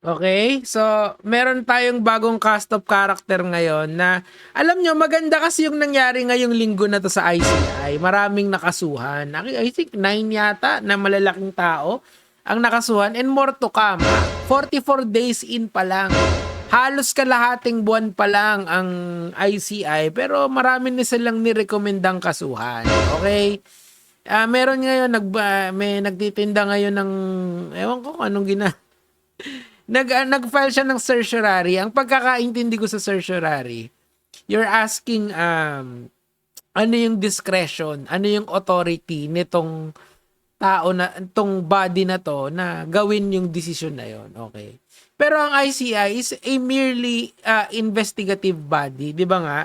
Okay? So, meron tayong bagong cast of character ngayon na alam nyo, maganda kasi yung nangyari ngayong linggo na to sa ICI. Maraming nakasuhan. I think 9 yata na malalaking tao ang nakasuhan and more to come. 44 days in pa lang. Halos kalahating buwan pa lang ang ICI pero marami na silang nirekomendang kasuhan. Okay? Meron ngayon may nagtitinda ngayon ng ewan ko kung anong nag-file siya ng certiorari. Ang pagkakaintindi ko sa certiorari, you're asking ano yung discretion, ano yung authority nitong tao na itong body na to na gawin yung decision na yon. Okay. Pero ang ICI is a merely investigative body, 'di ba nga?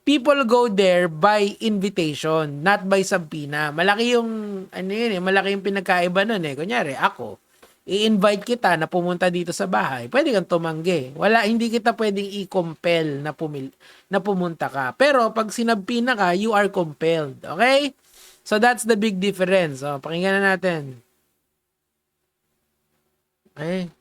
People go there by invitation, not by subpoena. Malaki yung ano yun eh, malaki yung pinagkaiba nun eh. Kunyari, ako, i-invite kita na pumunta dito sa bahay, pwede kang tumanggi. Hindi kita pwedeng i-compel na pumunta ka. Pero pag sinabpina ka, you are compelled. Okay? So that's the big difference. So, pakinggan na natin. Okay.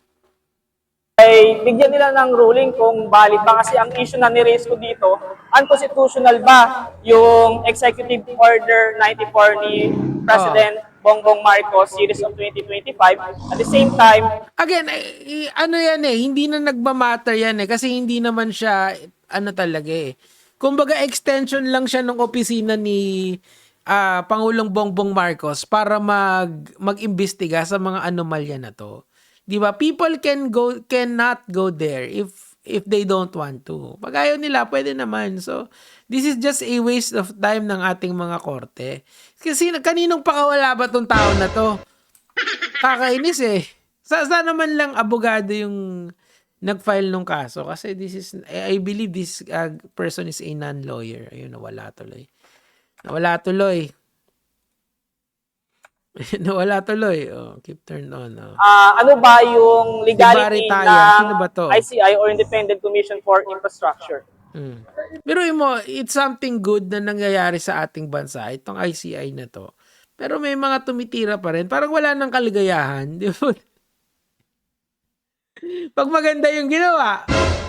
Ay bigyan nila ng ruling kung valid ba kasi ang issue na ni-raise ko dito, unconstitutional ba yung Executive Order 94 ni President Bongbong Marcos series of 2025 at the same time Again, ano yan eh, hindi na nagmamatter yan eh kasi hindi naman siya ano talaga eh. Kumbaga extension lang siya ng opisina ni Pangulong Bongbong Marcos para mag-imbestiga sa mga anomalya na to. 'Di ba? People cannot go there if they don't want to. Pag ayaw nila, pwede naman. So, this is just a waste of time ng ating mga korte. Kasi kaninong pakawala ba tong tao na to? Kakainis eh. Sa naman lang abogado yung nag-file nung kaso kasi I believe this person is a non-lawyer. Ayun, nawala tuloy. Nawala tuloy. Oh, keep turned on. Oh. ano ba yung legality Baritaya. ng Sino ba to? ICI or Independent Commission for Infrastructure? Pero mo, it's something good na nangyayari sa ating bansa, itong ICI na to. Pero may mga tumitira pa rin. Parang wala nang kaligayahan. Di ba? Pag maganda yung ginawa,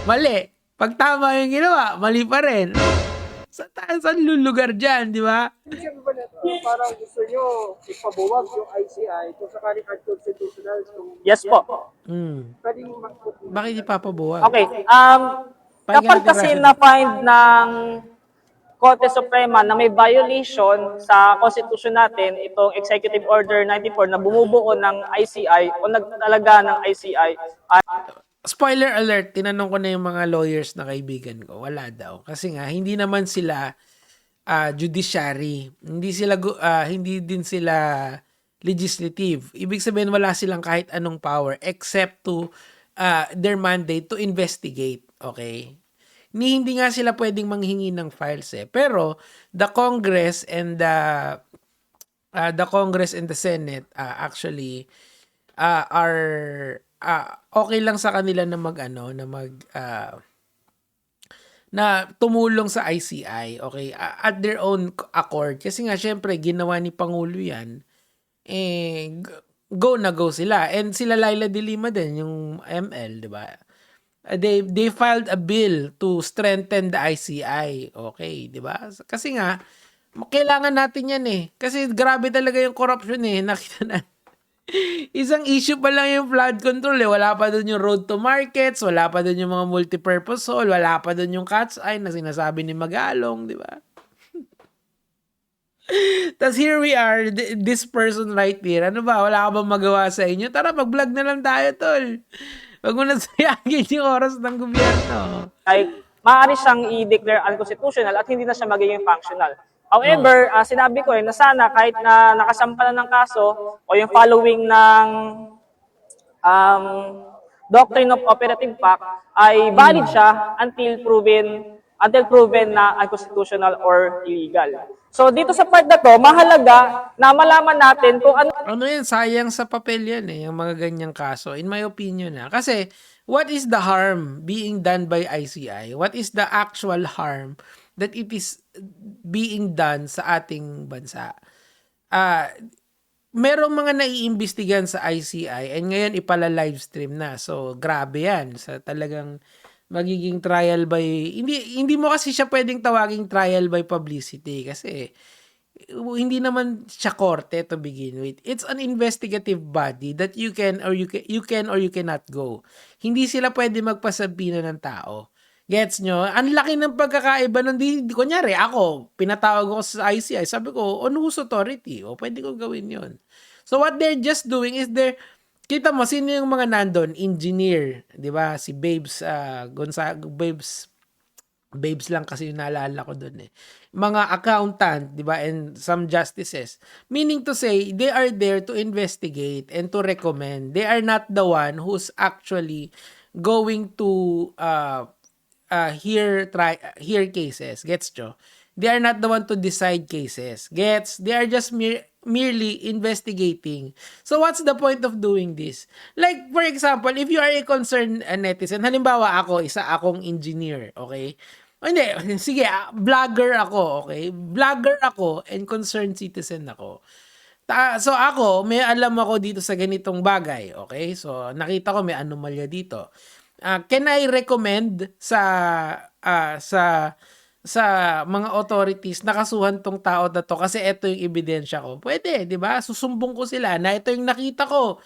mali. Pag tama yung ginawa, mali pa rin. Saan lulugar dyan, di ba? Parang gusto nyo ipabuwag yung ICI kung sakaling unconstitutional. So, Yes po. pwedeng Bakit ipapabuwag? Okay. Pakinggan Kapag natin, kasi Russell. na-find ng Korte Suprema na may violation sa Constitution natin, itong Executive Order 94 na bumubuo ng ICI o nagtalaga ng ICI, Spoiler alert, tinanong ko na yung mga lawyers na kaibigan ko. Wala daw. Kasi nga, hindi naman sila judiciary. Hindi din sila legislative. Ibig sabihin, wala silang kahit anong power except to their mandate to investigate. Okay? Hindi nga sila pwedeng manghingi ng files eh. Pero, the Congress and the Senate actually are okay lang sa kanila na na tumulong sa ICI, okay, at their own accord. Kasi nga, syempre, ginawa ni Pangulo yan, go sila. And sila Laila de Lima din, yung ML, di ba? They filed a bill to strengthen the ICI, okay, di ba? Kasi nga, kailangan natin yan eh. Kasi grabe talaga yung corruption eh, nakita na. Isang issue pa lang yung flood control eh. Wala pa doon yung road to markets, wala pa doon yung mga multipurpose hall, wala pa doon yung cat's eye na sinasabi ni Magalong, di ba? Tapos here we are, this person right here. Ano ba? Wala ka bang magawa sa inyo? Tara, mag-vlog na lang tayo, tol. Wag mo na sayangin yung oras ng gobyerno. ay maaari siyang i-declare unconstitutional at hindi na siya magiging functional. However, sinabi ko na sana kahit na nakasampa na ng kaso o yung following ng Doctrine of Operative Fact ay valid siya until proven na unconstitutional or illegal. So dito sa part na to, mahalaga na malaman natin kung ano Ano yan, sayang sa papel yan eh, yung mga ganyang kaso. In my opinion kasi, what is the harm being done by ICI? What is the actual harm that it is being done sa ating bansa? merong mga naiimbestigahan sa ICI and ngayon ipala-livestream na. So, grabe yan. Sa talagang magiging trial by... Hindi mo kasi siya pwedeng tawaging trial by publicity kasi hindi naman siya korte to begin with. It's an investigative body that you can or you cannot go. Hindi sila pwede magpasabina ng tao. Gets nyo? Ang laki ng pagkakaiba nun. Kunyari, ako, pinatawag ko sa ICI. Sabi ko, on whose authority? O, pwede ko gawin yon. So, what they're just doing is kita mo, sino yung mga nandun? Engineer, di ba? Si Babes, Babes lang kasi yung naalala ko dun eh. Mga accountant, di ba? And some justices. Meaning to say, they are there to investigate and to recommend. They are not the one who's actually going to hear cases. Gets nyo? They are not the one to decide cases. Gets? They are just merely investigating. So what's the point of doing this? Like, for example, if you are a concerned netizen, halimbawa isa akong engineer, okay? Hindi, sige, vlogger ako, okay? Vlogger ako and concerned citizen ako. So ako, may alam ako dito sa ganitong bagay, okay? So nakita ko may anomalya dito. Can I recommend sa mga authorities na kasuhan tong tao na to kasi ito yung ebidensya ko? Pwede, di ba? Susumbong ko sila na ito yung nakita ko.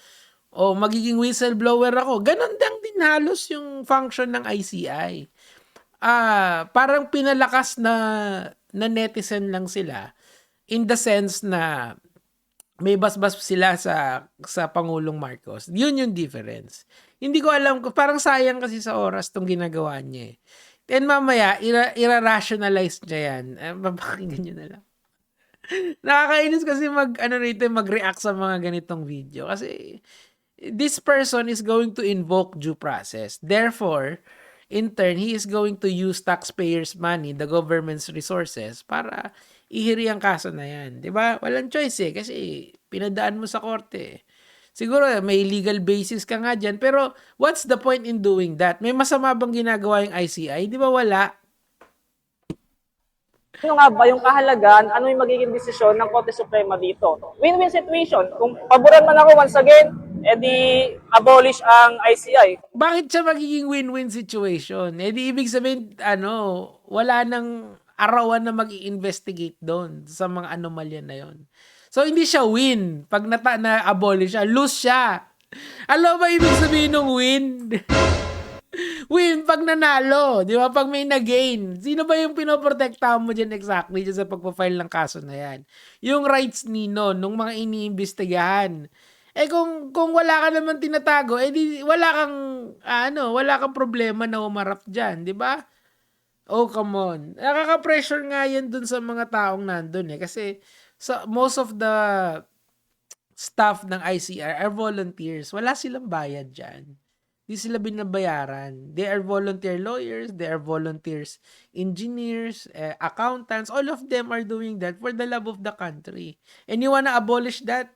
O magiging whistleblower ako. Ganon din halos yung function ng ICI. Parang pinalakas na netizen lang sila in the sense na may basbas sila sa Pangulong Marcos. Yun yung difference. Hindi ko alam, parang sayang kasi sa oras tong ginagawa niya eh. And mamaya, ira-rationalize niya yan. Papakinggan nyo na lang. Nakakainis kasi mag-react sa mga ganitong video. Kasi this person is going to invoke due process. Therefore, in turn, he is going to use taxpayers' money, the government's resources, para ihiri ang kaso na yan. Diba? Walang choice eh, kasi pinadaan mo sa korte. Siguro may legal basis ka nga dyan, pero what's the point in doing that? May masama bang ginagawa yung ICI? Di ba wala? Ano nga ba yung kahalagan, ano yung magiging desisyon ng Korte Suprema dito? Win-win situation. Kung paboran man ako once again, edi abolish ang ICI. Bakit siya magiging win-win situation? Di ibig sabihin, wala nang arawan na mag-i-investigate doon sa mga anomalya na yon. So, hindi siya win. Pag na-abolish siya, lose siya. Alam ba ibig sabihin ng win? Win pag nanalo. Di ba? Pag may na-gain. Sino ba yung pinoprotektahan mo dyan exactly dyan sa pagpa-file ng kaso na yan? Yung rights nino, nung mga iniimbestigahan. Kung wala ka naman tinatago, wala kang problema na umarap dyan. Di ba? Oh, come on. Nakaka-pressure nga yan dun sa mga taong nandun eh. Kasi most of the staff ng ICR are volunteers. Wala silang bayad dyan. Di sila binabayaran. They are volunteer lawyers, they are volunteers engineers, accountants. All of them are doing that for the love of the country. And you wanna abolish that?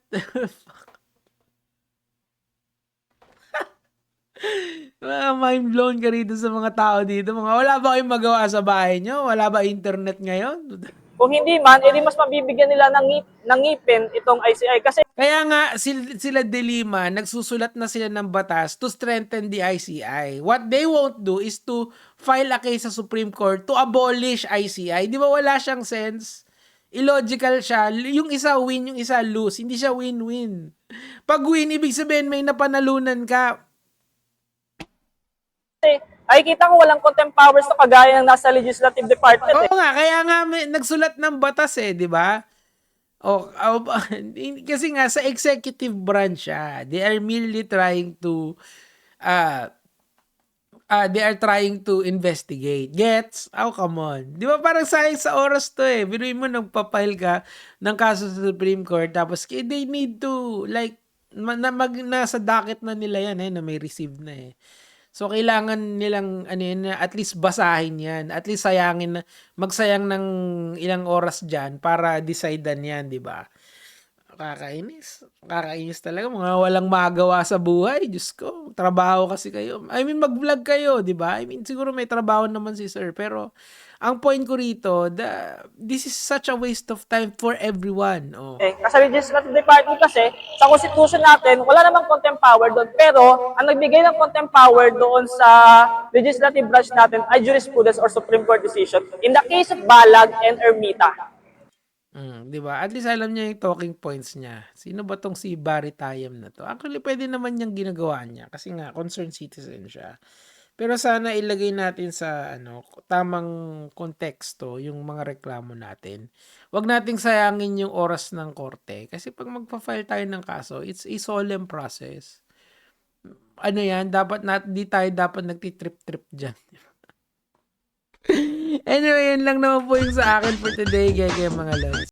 Mind blown ka rito sa mga tao dito. Wala ba kayong magawa sa bahay nyo? Wala ba internet ngayon? Kung hindi man, edi mas mabibigyan nila ng ngipin itong ICI. Kasi kaya nga, sila De Lima, nagsusulat na sila ng batas to strengthen the ICI. What they won't do is to file a case sa Supreme Court to abolish ICI. Di ba wala siyang sense? Illogical siya. Yung isa win, yung isa lose. Hindi siya win-win. Pag win, ibig sabihin may napanalunan ka. ay kita ko walang contempt powers to kagaya ng nasa legislative department. Oo nga, kaya nga nagsulat ng batas eh, di ba? Kasi nga sa executive branch siya, they are merely trying to investigate. Gets? Oh, come on. Di ba parang sayang sa oras to eh. Biruin mo nagpa-file ka ng kaso sa Supreme Court tapos they need to nasa docket na nila yan na may receive na eh. So, kailangan nilang at least basahin yan. At least magsayang ng ilang oras dyan para decidean yan, di ba? Kakainis talaga. Mga walang magawa sa buhay. Diyos ko. Trabaho kasi kayo. I mean, mag-vlog kayo, di ba? I mean, siguro may trabaho naman si sir. Pero, ang point ko rito, this is such a waste of time for everyone. Oh. Kasi legislative department kasi, sa constitution natin, wala namang contempt power doon. Pero, ang nagbigay ng contempt power doon sa legislative branch natin ay jurisprudence or Supreme Court decision in the case of Balag and Ermita. Di ba? At least alam niya yung talking points niya. Sino ba tong si Barry Tayam na to? Actually, pwede naman niyang ginagawa niya kasi nga concerned citizen siya. Pero sana ilagay natin sa tamang konteksto yung mga reklamo natin. Huwag nating sayangin yung oras ng korte kasi pag magpa-file tayo ng kaso, it's a solemn process. Ano yan, di tayo dapat nagtitrip-trip dyan. Anyway, yun lang naman po yung sa akin for today, mga lods.